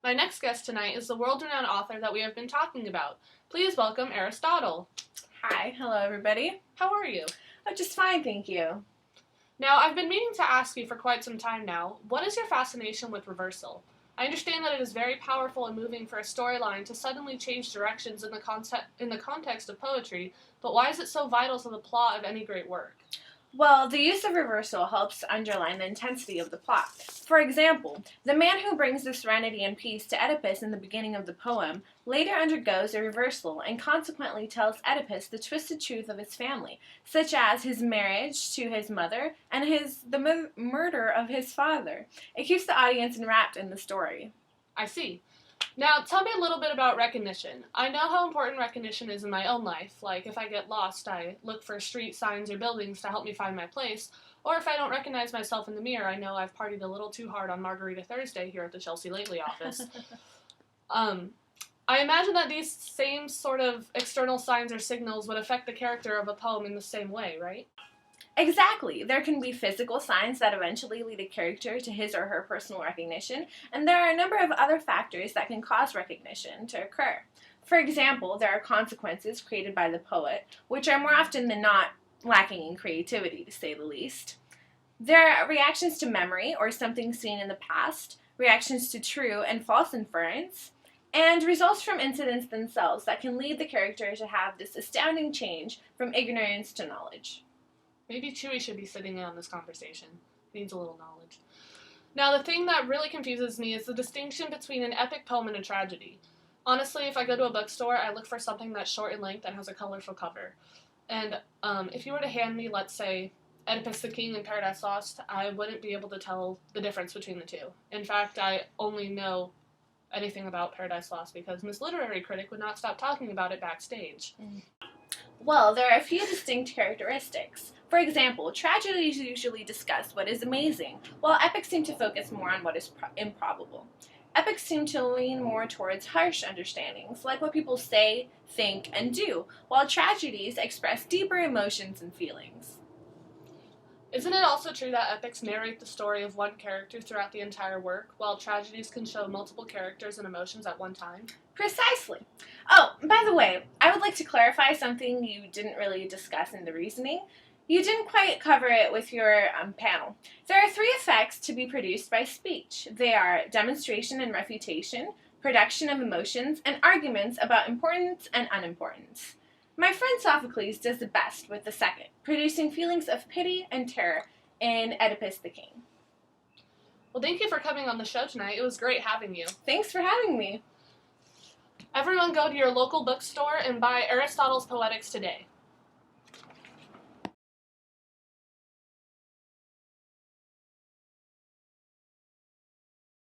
My next guest tonight is the world-renowned author that we have been talking about. Please welcome Aristotle. Hi, hello everybody. How are you? Oh, just fine, thank you. Now, I've been meaning to ask you for quite some time now, what is your fascination with reversal? I understand that it is very powerful and moving for a storyline to suddenly change directions in the context of poetry, but why is it so vital to the plot of any great work? Well, the use of reversal helps underline the intensity of the plot. For example, the man who brings the serenity and peace to Oedipus in the beginning of the poem later undergoes a reversal and consequently tells Oedipus the twisted truth of his family, such as his marriage to his mother and the murder of his father. It keeps the audience enwrapped in the story. I see. Now, tell me a little bit about recognition. I know how important recognition is in my own life. Like, if I get lost, I look for street signs or buildings to help me find my place. Or if I don't recognize myself in the mirror, I know I've partied a little too hard on Margarita Thursday here at the Chelsea Lately office. I imagine that these same sort of external signs or signals would affect the character of a poem in the same way, right? Exactly. There can be physical signs that eventually lead a character to his or her personal recognition, and there are a number of other factors that can cause recognition to occur. For example, there are consequences created by the poet, which are more often than not lacking in creativity, to say the least. There are reactions to memory or something seen in the past, reactions to true and false inference, and results from incidents themselves that can lead the character to have this astounding change from ignorance to knowledge. Maybe Chewie should be sitting in on this conversation. Needs a little knowledge. Now, the thing that really confuses me is the distinction between an epic poem and a tragedy. Honestly, if I go to a bookstore, I look for something that's short in length and has a colorful cover. And if you were to hand me, let's say, Oedipus the King and Paradise Lost, I wouldn't be able to tell the difference between the two. In fact, I only know anything about Paradise Lost because Miss Literary Critic would not stop talking about it backstage. Well, there are a few distinct characteristics. For example, tragedies usually discuss what is amazing, while epics seem to focus more on what is improbable. Epics seem to lean more towards harsh understandings, like what people say, think, and do, while tragedies express deeper emotions and feelings. Isn't it also true that epics narrate the story of one character throughout the entire work, while tragedies can show multiple characters and emotions at one time? Precisely. Oh, by the way, I would like to clarify something you didn't really discuss in the reasoning. You didn't quite cover it with your panel. There are three effects to be produced by speech. They are demonstration and refutation, production of emotions, and arguments about importance and unimportance. My friend Sophocles does the best with the second, producing feelings of pity and terror in Oedipus the King. Well, thank you for coming on the show tonight. It was great having you. Thanks for having me. Everyone go to your local bookstore and buy Aristotle's Poetics today.